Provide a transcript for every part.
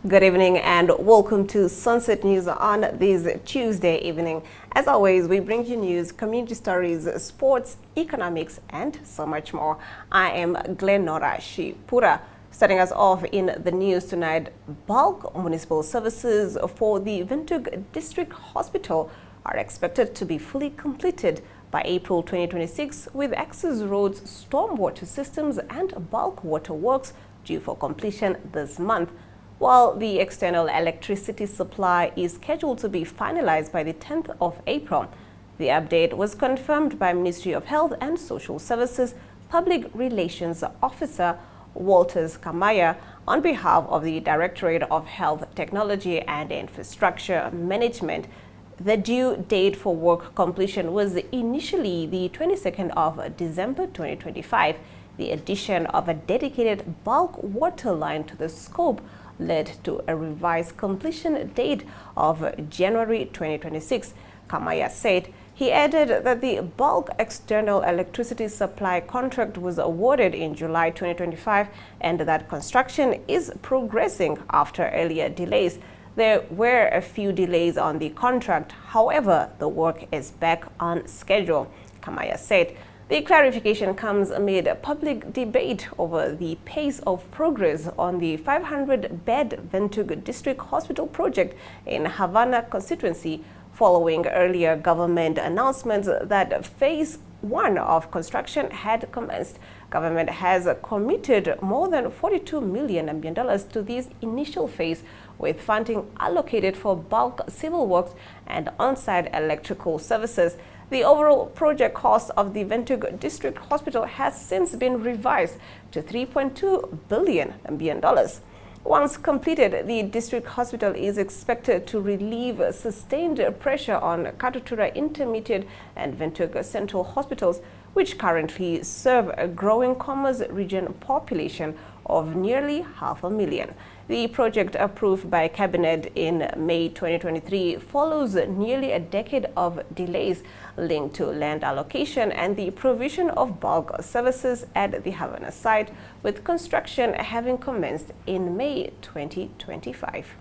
Good evening and welcome to Sunset News on this Tuesday evening. As always, we bring you news, community stories, sports, economics, and so much more. I am Glenora Shipura. Starting us off in the news tonight, bulk municipal services for the Windhoek District Hospital are expected to be fully completed by April 2026, with access roads, stormwater systems, and bulk water works due for completion this month, while the external electricity supply is scheduled to be finalized by the 10th of April. The update was confirmed by Ministry of Health and Social Services Public Relations Officer Walters Kamaya on behalf of the Directorate of Health Technology and Infrastructure Management. The due date for work completion was initially the 22nd of December 2025. The addition of a dedicated bulk water line to the scope led to a revised completion date of January 2026, Kamaya said. He added that the bulk external electricity supply contract was awarded in July 2025 and that construction is progressing after earlier delays. There were a few delays on the contract, however, the work is back on schedule, Kamaya said. The clarification comes amid public debate over the pace of progress on the 500-bed Windhoek District Hospital project in Havana constituency, following earlier government announcements that phase 1 of construction had commenced. Government has committed more than $42 million to this initial phase, with funding allocated for bulk civil works and on-site electrical services. The overall project cost of the Windhoek District Hospital has since been revised to $3.2 billion. Once completed, the district hospital is expected to relieve sustained pressure on Katutura Intermediate and Windhoek Central hospitals, which currently serve a growing Commerce region population of nearly 500,000. The project, approved by Cabinet in May 2023, follows nearly a decade of delays linked to land allocation and the provision of bulk services at the Havana site, with construction having commenced in May 2025.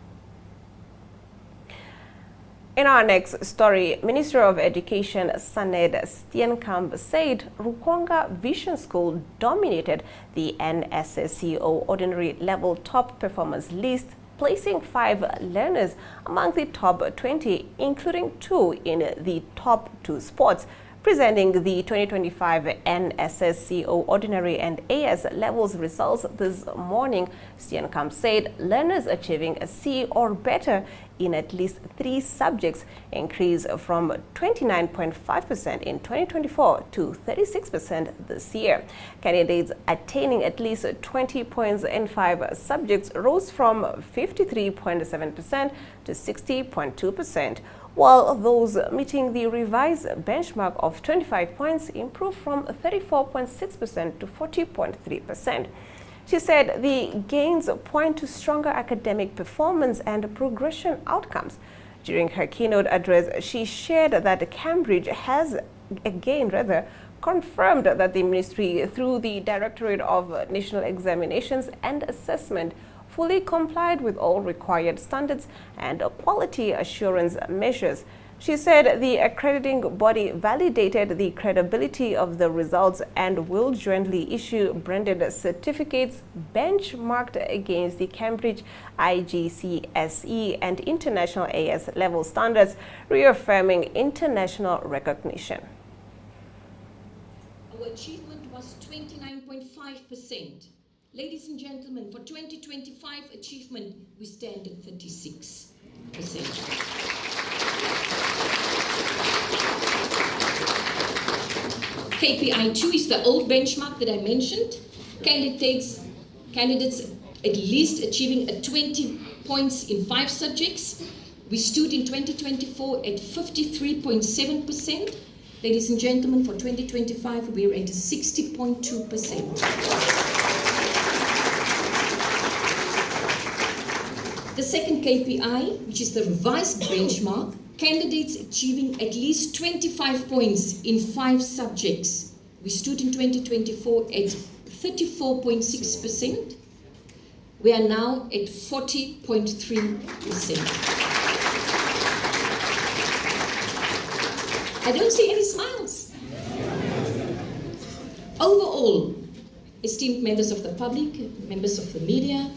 In our next story, Minister of Education Saned Steenkamp said Rukwanga Vision School dominated the NSSCO Ordinary Level Top Performance list, placing 5 learners among the top 20, including 2 in the top 2 sports. Presenting the 2025 NSSCO Ordinary and AS levels results this morning, Steenkamp said learners achieving a C or better in at least 3 subjects increased from 29.5% in 2024 to 36% this year. Candidates attaining at least 20 points in 5 subjects rose from 53.7% to 60.2%. while those meeting the revised benchmark of 25 points improved from 34.6% to 40.3%. She said the gains point to stronger academic performance and progression outcomes. During her keynote address, she shared that Cambridge has confirmed that the ministry, through the Directorate of National Examinations and Assessment, fully complied with all required standards and quality assurance measures. She said the accrediting body validated the credibility of the results and will jointly issue branded certificates benchmarked against the Cambridge IGCSE and International AS level standards, reaffirming international recognition. Our achievement was 29.5%. Ladies and gentlemen, for 2025 achievement, we stand at 36%. KPI 2 is the old benchmark that I mentioned. Candidates at least achieving 20 points in 5 subjects. We stood in 2024 at 53.7%. Ladies and gentlemen, for 2025, we're at 60.2%. The second KPI, which is the revised benchmark, candidates achieving at least 25 points in 5 subjects. We stood in 2024 at 34.6%. We are now at 40.3%. I don't see any smiles. Overall, esteemed members of the public, members of the media,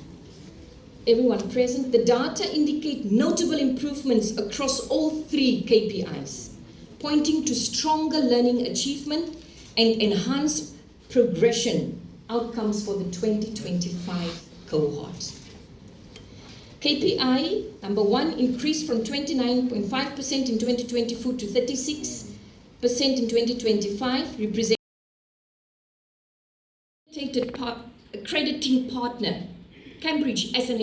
everyone present, the data indicate notable improvements across all 3 KPIs, pointing to stronger learning achievement and enhanced progression outcomes for the 2025 cohort. KPI number 1 increased from 29.5% in 2024 to 36% in 2025, representing accrediting partner. Cambridge, as an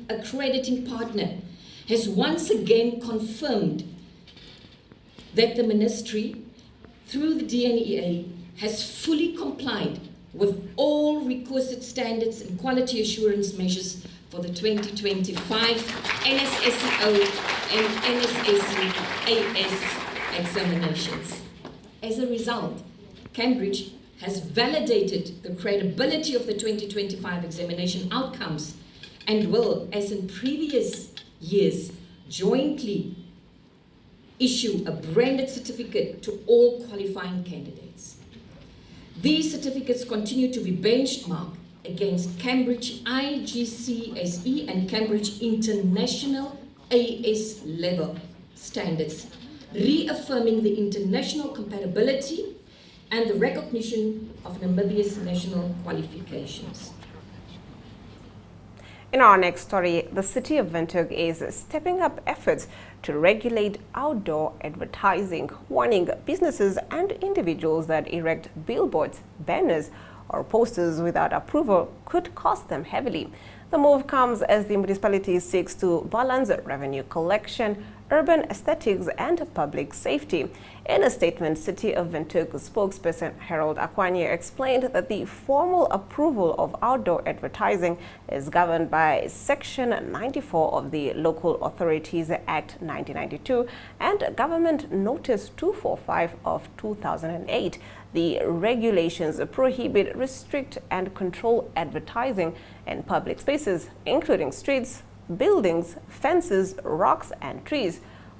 accrediting partner, has once again confirmed that the ministry, through the DNEA, has fully complied with all requisite standards and quality assurance measures for the 2025 NSSEO and NSSE-AS examinations. As a result, Cambridge has validated the credibility of the 2025 examination outcomes and will, as in previous years, jointly issue a branded certificate to all qualifying candidates. These certificates continue to be benchmarked against Cambridge IGCSE and Cambridge International AS level standards, reaffirming the international compatibility and the recognition of Namibia's national qualifications. In our next story, the city of Windhoek is stepping up efforts to regulate outdoor advertising, warning businesses and individuals that erect billboards, banners, or posters without approval could cost them heavily. The move comes as the municipality seeks to balance revenue collection, urban aesthetics, and public safety. In a statement, City of Windhoek spokesperson Harold Akwanye explained that the formal approval of outdoor advertising is governed by Section 94 of the Local Authorities Act 1992 and Government Notice 245 of 2008. The regulations prohibit, restrict, and control advertising in public spaces, including streets, buildings, fences, rocks, and trees.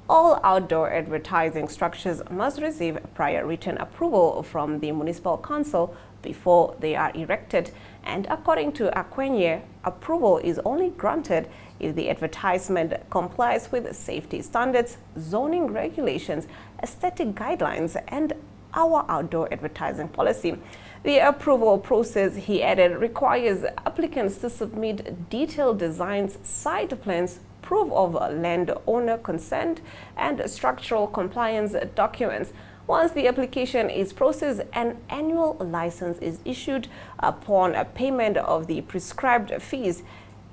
All outdoor advertising structures must receive prior written approval from the municipal council before they are erected. And according to Akwanye, approval is only granted if the advertisement complies with safety standards, zoning regulations, aesthetic guidelines, and our outdoor advertising policy. The approval process, he added, requires applicants to submit detailed designs, site plans, proof of landowner consent, and structural compliance documents. Once the application is processed, an annual license is issued upon payment of the prescribed fees.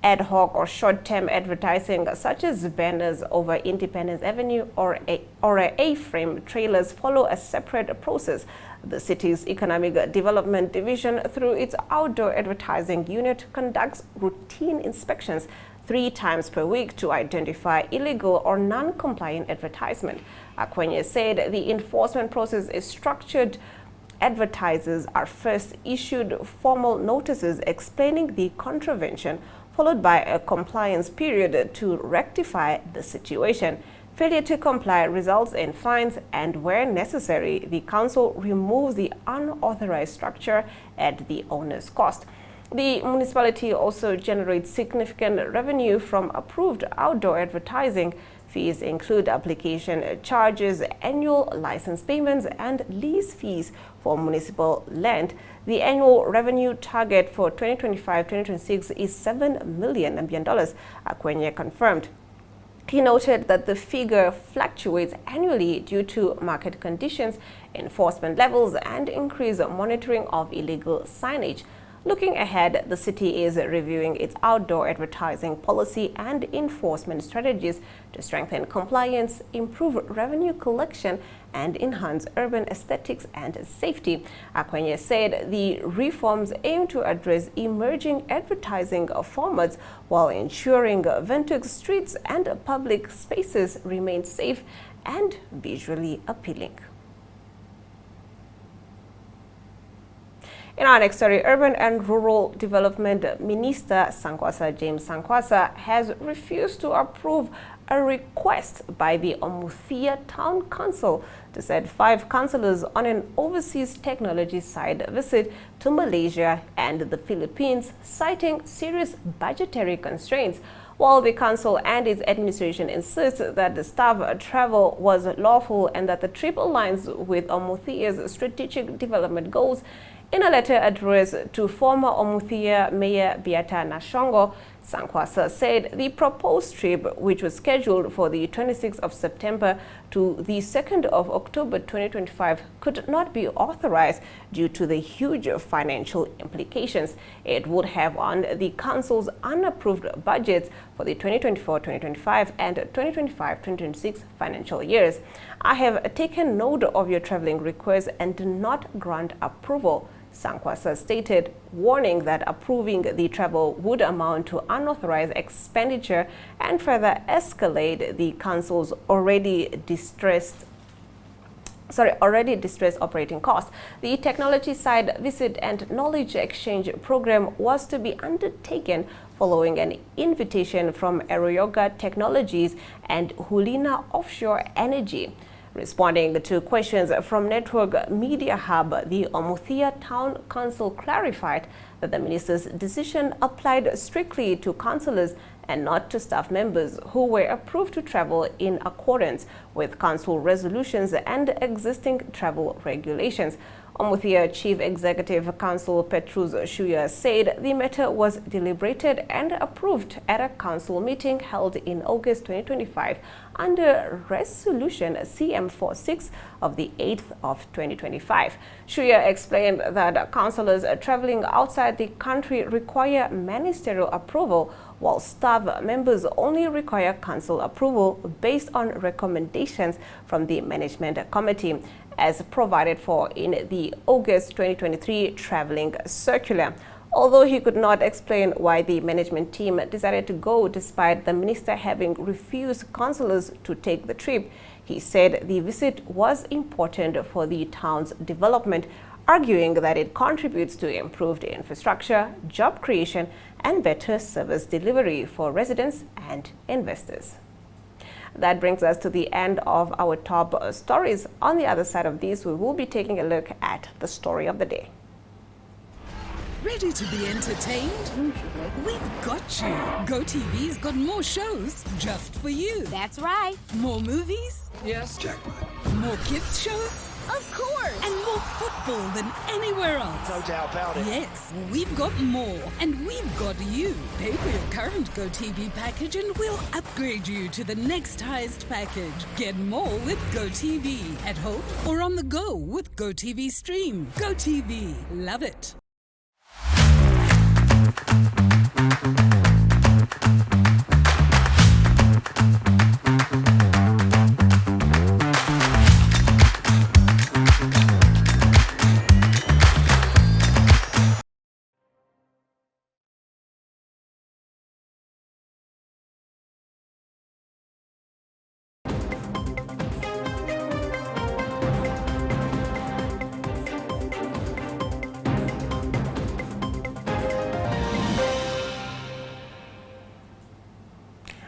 Ad hoc or short-term advertising, such as banners over Independence Avenue or A-frame trailers, follow a separate process. The city's Economic Development Division, through its outdoor advertising unit, conducts routine inspections 3 times per week to identify illegal or non-compliant advertisement. Akwanye said the enforcement process is structured. Advertisers are first issued formal notices explaining the contravention, followed by a compliance period to rectify the situation. Failure to comply results in fines, and where necessary, the council removes the unauthorized structure at the owner's cost. The municipality also generates significant revenue from approved outdoor advertising. Fees include application charges, annual license payments, and lease fees for municipal land. The annual revenue target for 2025-2026 is $7 million, Akwanye confirmed. He noted that the figure fluctuates annually due to market conditions, enforcement levels, and increased monitoring of illegal signage. Looking ahead, the city is reviewing its outdoor advertising policy and enforcement strategies to strengthen compliance, improve revenue collection, and enhance urban aesthetics and safety. Akwanye said the reforms aim to address emerging advertising formats while ensuring Windhoek streets and public spaces remain safe and visually appealing. In our next story, Urban and Rural Development Minister Sankwasa James Sankwasa has refused to approve a request by the Umuthia Town Council to send 5 councillors on an overseas technology side visit to Malaysia and the Philippines, citing serious budgetary constraints. While the council and its administration insist that the staff travel was lawful and that the trip aligns with Umuthia's strategic development goals, in a letter addressed to former Umuthia Mayor Beata Nashongo, Sankwasa said the proposed trip, which was scheduled for the 26th of September to the 2nd of October 2025, could not be authorized due to the huge financial implications it would have on the council's unapproved budgets for the 2024-2025 and 2025-2026 financial years. I have taken note of your traveling request and do not grant approval, Sankwasa stated, warning that approving the travel would amount to unauthorized expenditure and further escalate the council's already distressed operating costs. The technology side visit and knowledge exchange program was to be undertaken following an invitation from Aeroyoga Technologies and Hulina Offshore Energy. Responding to questions from Network Media Hub, the Umuthia Town Council clarified that the minister's decision applied strictly to councillors and not to staff members who were approved to travel in accordance with council resolutions and existing travel regulations. Umuthia Chief Executive Council Petrus Shuya said the matter was deliberated and approved at a council meeting held in August 2025 under Resolution CM46 of the 8th of 2025. Shuya explained that councillors traveling outside the country require ministerial approval, while staff members only require council approval based on recommendations from the management committee, as provided for in the August 2023 traveling circular. Although he could not explain why the management team decided to go despite the minister having refused councillors to take the trip, he said the visit was important for the town's development, arguing that it contributes to improved infrastructure, job creation, and better service delivery for residents and investors. That brings us to the end of our top stories. On the other side of these, we will be taking a look at the story of the day. Ready to be entertained? We've got you. GoTV's got more shows just for you. That's right. More movies? Yes. Jackpot. More kids shows? Of course. And more football than anywhere else. No doubt about it. Yes, we've got more. And we've got you. Pay for your current GoTV package and we'll upgrade you to the next highest package. Get more with GoTV. At home or on the go with GoTV Stream. GoTV. Love it.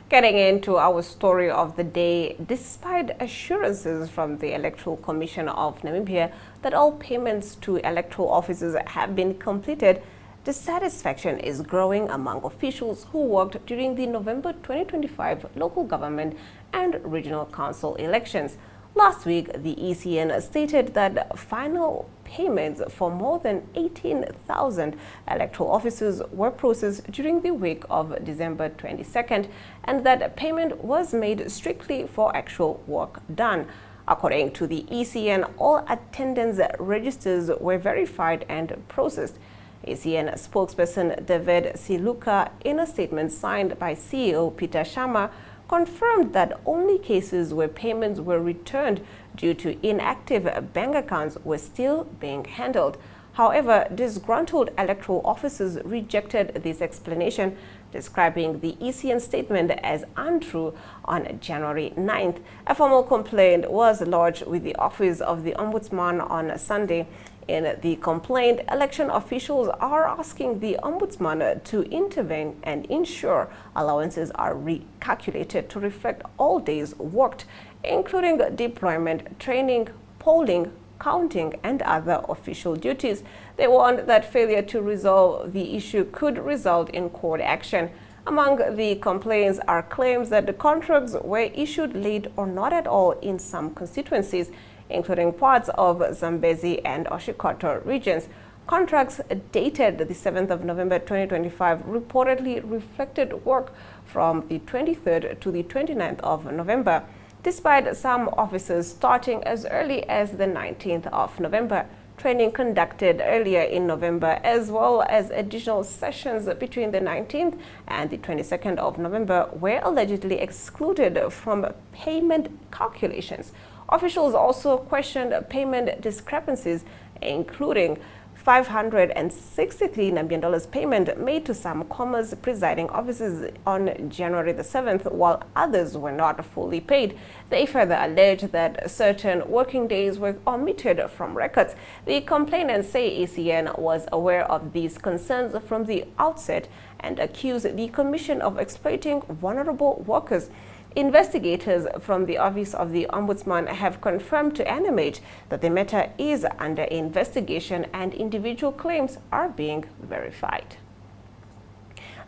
Getting into our story of the day, despite assurances from the Electoral Commission of Namibia that all payments to electoral officers have been completed, dissatisfaction is growing among officials who worked during the November 2025 local government and regional council elections. Last week, the ECN stated that final payments for more than 18,000 electoral officers were processed during the week of December 22nd, and that payment was made strictly for actual work done. According to the ECN, all attendance registers were verified and processed. ECN spokesperson David Siluka, in a statement signed by CEO Peter Sharma, confirmed that only cases where payments were returned due to inactive bank accounts were still being handled. However, disgruntled electoral officers rejected this explanation, describing the ECN statement as untrue on January 9th. A formal complaint was lodged with the Office of the Ombudsman on Sunday. In the complaint, election officials are asking the Ombudsman to intervene and ensure allowances are recalculated to reflect all days worked, including deployment, training, polling, counting, and other official duties. They warned that failure to resolve the issue could result in court action. Among the complaints are claims that the contracts were issued late or not at all in some constituencies, including parts of Zambezi and Oshikoto regions. Contracts dated the 7th of November 2025 reportedly reflected work from the 23rd to the 29th of November, despite some officers starting as early as the 19th of November. Training conducted earlier in November, as well as additional sessions between the 19th and the 22nd of November, were allegedly excluded from payment calculations. Officials also questioned payment discrepancies, including $563 Namibian payment made to some Commerce presiding officers on January the 7th, while others were not fully paid. They further alleged that certain working days were omitted from records. The complainants say ACN was aware of these concerns from the outset and accused the Commission of exploiting vulnerable workers. Investigators from the Office of the Ombudsman have confirmed to Animate that the matter is under investigation and individual claims are being verified.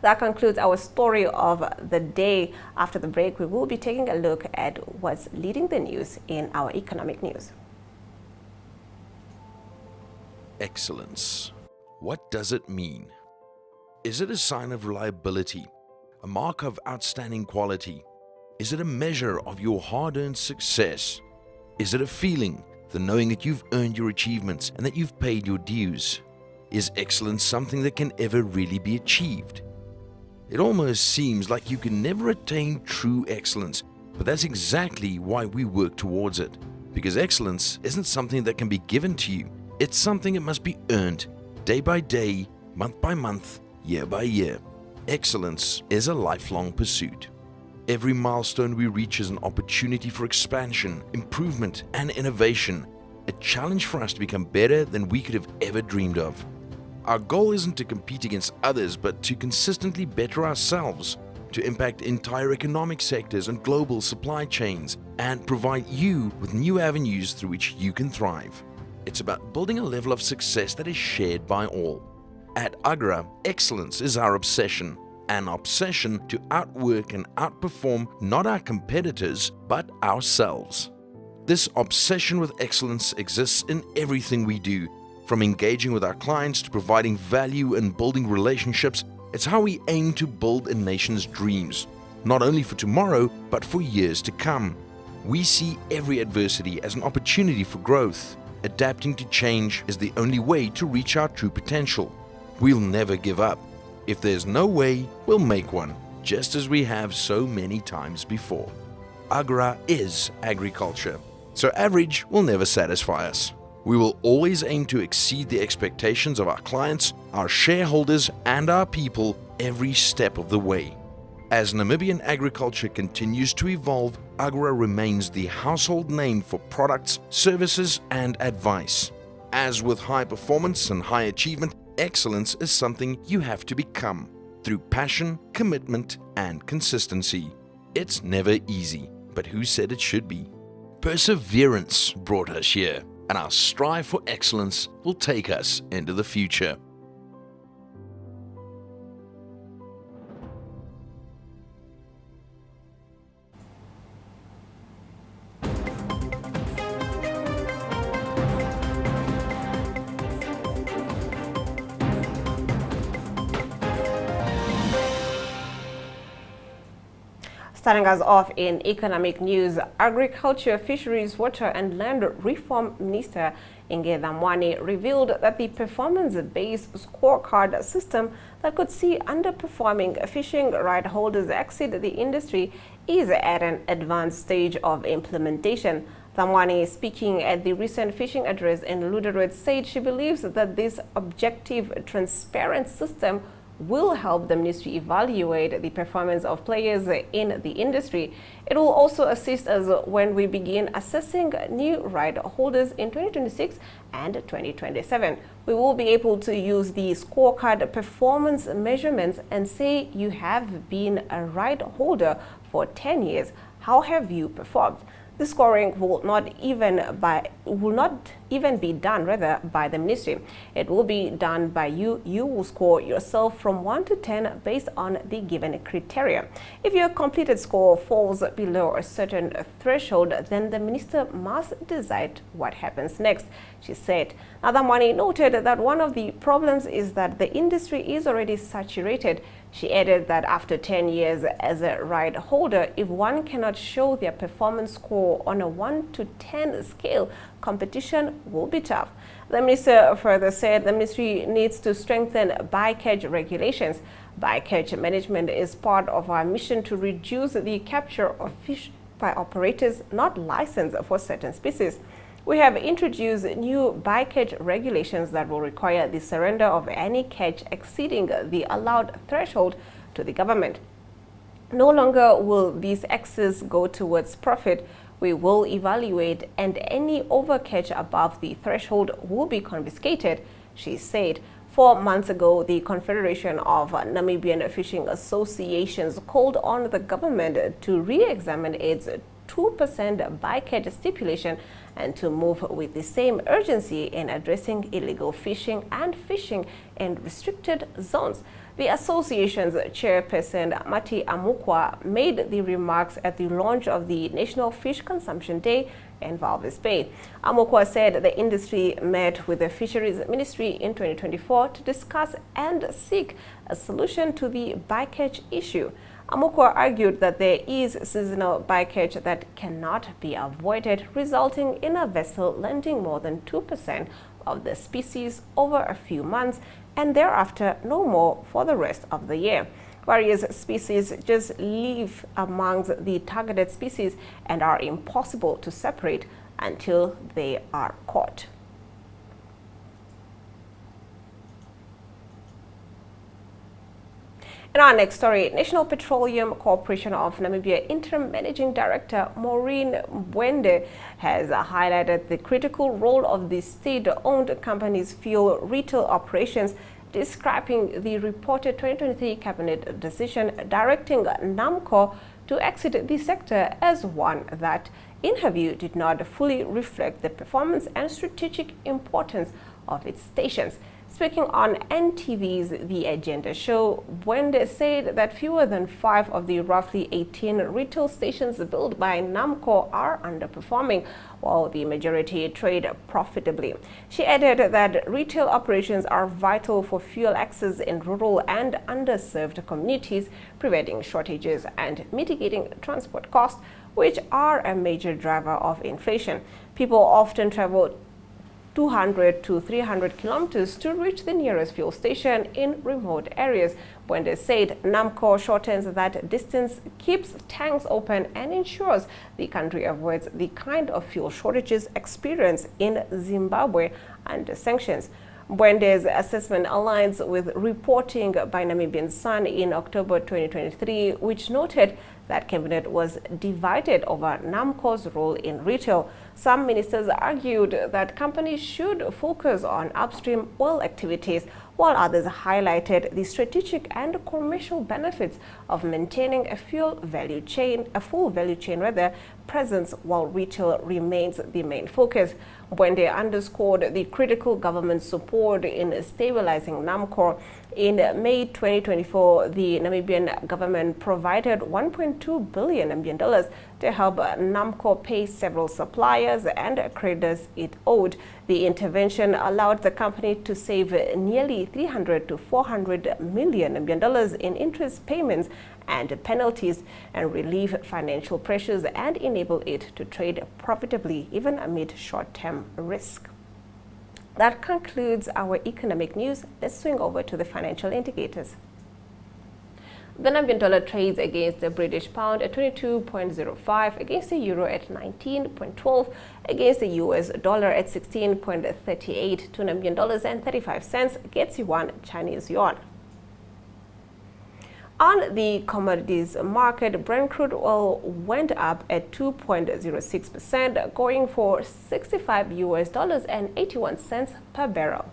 That concludes our story of the day. After the break, we will be taking a look at what's leading the news in our economic news. Excellence. What does it mean? Is it a sign of reliability, a mark of outstanding quality? Is it a measure of your hard-earned success? Is it a feeling, the knowing that you've earned your achievements and that you've paid your dues? Is excellence something that can ever really be achieved? It almost seems like you can never attain true excellence, but that's exactly why we work towards it. Because excellence isn't something that can be given to you. It's something that must be earned, day by day, month by month, year by year. Excellence is a lifelong pursuit. Every milestone we reach is an opportunity for expansion, improvement, and innovation, a challenge for us to become better than we could have ever dreamed of. Our goal isn't to compete against others, but to consistently better ourselves, to impact entire economic sectors and global supply chains, and provide you with new avenues through which you can thrive. It's about building a level of success that is shared by all. At Agra, excellence is our obsession. An obsession to outwork and outperform not our competitors, but ourselves. This obsession with excellence exists in everything we do, from engaging with our clients to providing value and building relationships. It's how we aim to build a nation's dreams, not only for tomorrow, but for years to come. We see every adversity as an opportunity for growth. Adapting to change is the only way to reach our true potential. We'll never give up. If there's no way, we'll make one, just as we have so many times before. Agra is agriculture, so average will never satisfy us. We will always aim to exceed the expectations of our clients, our shareholders, and our people every step of the way. As Namibian agriculture continues to evolve, Agra remains the household name for products, services, and advice. As with high performance and high achievement, excellence is something you have to become through passion, commitment, and consistency. It's never easy, but who said it should be? Perseverance brought us here, and our strive for excellence will take us into the future. Starting us off in economic news, Agriculture, Fisheries, Water and Land Reform Minister Inge Dlamwani revealed that the performance-based scorecard system that could see underperforming fishing right holders exit the industry is at an advanced stage of implementation. Dlamwani, speaking at the recent fishing address in Luderitz, said she believes that this objective, transparent system will help the ministry evaluate the performance of players in the industry. It will also assist us when we begin assessing new right holders in 2026 and 2027. We will be able to use the scorecard performance measurements and say you have been a right holder for 10 years. How have you performed? The scoring will not even be done by the ministry. It will be done by you. You will score yourself from 1 to 10 based on the given criteria. If your completed score falls below a certain threshold, then the minister must decide what happens next, she said. Nadamwani noted that one of the problems is that the industry is already saturated. She added that after 10 years as a right holder, if one cannot show their performance score on a 1 to 10 scale, competition will be tough. The minister further said the ministry needs to strengthen bycatch regulations. Bycatch management is part of our mission to reduce the capture of fish by operators not licensed for certain species. We have introduced new bycatch regulations that will require the surrender of any catch exceeding the allowed threshold to the government. No longer will these excess go towards profit. We will evaluate, and any overcatch above the threshold will be confiscated, she said. 4 months ago, the Confederation of Namibian Fishing Associations called on the government to re-examine its 2% bycatch stipulation and to move with the same urgency in addressing illegal fishing and fishing in restricted zones. The association's chairperson, Mati Amukwa, made the remarks at the launch of the National Fish Consumption Day in Walvis Bay. Amukwa said the industry met with the Fisheries Ministry in 2024 to discuss and seek a solution to the bycatch issue. Amukwa argued that there is seasonal bycatch that cannot be avoided, resulting in a vessel landing more than 2% of the species over a few months and thereafter no more for the rest of the year. Various species just live amongst the targeted species and are impossible to separate until they are caught. In our next story, National Petroleum Corporation of Namibia Interim Managing Director Maureen Mwende has highlighted the critical role of the state-owned company's fuel retail operations, describing the reported 2023 cabinet decision directing NAMCO to exit the sector as one that, in her view, did not fully reflect the performance and strategic importance of its stations. Speaking on NTV's The Agenda show, Mwende said that fewer than 5 of the roughly 18 retail stations built by NAMCO are underperforming, while the majority trade profitably. She added that retail operations are vital for fuel access in rural and underserved communities, preventing shortages and mitigating transport costs, which are a major driver of inflation. People often travel 200 to 300 kilometers to reach the nearest fuel station in remote areas. Mwende said NAMCO shortens that distance, keeps tanks open, and ensures the country avoids the kind of fuel shortages experienced in Zimbabwe under sanctions. Mwende's assessment aligns with reporting by Namibian Sun in October 2023, which noted that cabinet was divided over NAMCO's role in retail. Some ministers argued that companies should focus on upstream oil activities, while others highlighted the strategic and commercial benefits of maintaining a full value chain presence while retail remains the main focus. Mwende underscored the critical government support in stabilizing NAMCO. In May 2024, the Namibian government provided $1.2 billion to help NAMCO pay several suppliers and creditors it owed. The intervention allowed the company to save nearly $300 to $400 million in interest payments and penalties and relieve financial pressures and enable it to trade profitably even amid short-term risk. That concludes our economic news. Let's swing over to the financial indicators. The Namibian dollar trades against the British pound at 22.05, against the euro at 19.12, against the US dollar at 16.38, to Namibian dollars and 35 cents, against yuan, Chinese yuan. On the commodities market, Brent crude oil went up at 2.06%, going for $65.81 per barrel.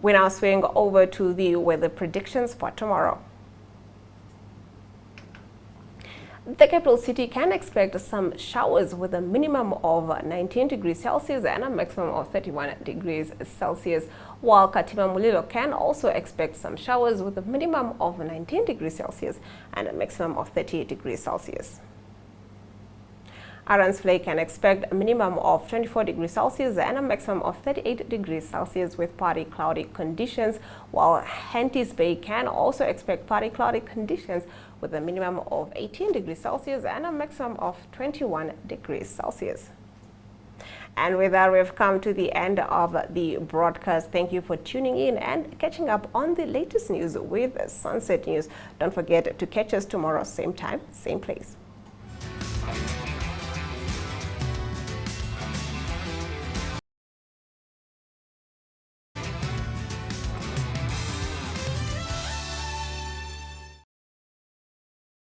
We now swing over to the weather predictions for tomorrow. The capital city can expect some showers with a minimum of 19 degrees Celsius and a maximum of 31 degrees Celsius, while Katima Mulilo can also expect some showers with a minimum of 19 degrees Celsius and a maximum of 30 degrees Celsius. Aransvlei can expect a minimum of 24 degrees Celsius and a maximum of 38 degrees Celsius with partly cloudy conditions, while Henties Bay can also expect partly cloudy conditions with a minimum of 18 degrees Celsius and a maximum of 21 degrees Celsius. And with that, we've come to the end of the broadcast. Thank you for tuning in and catching up on the latest news with Sunset News. Don't forget to catch us tomorrow, same time, same place.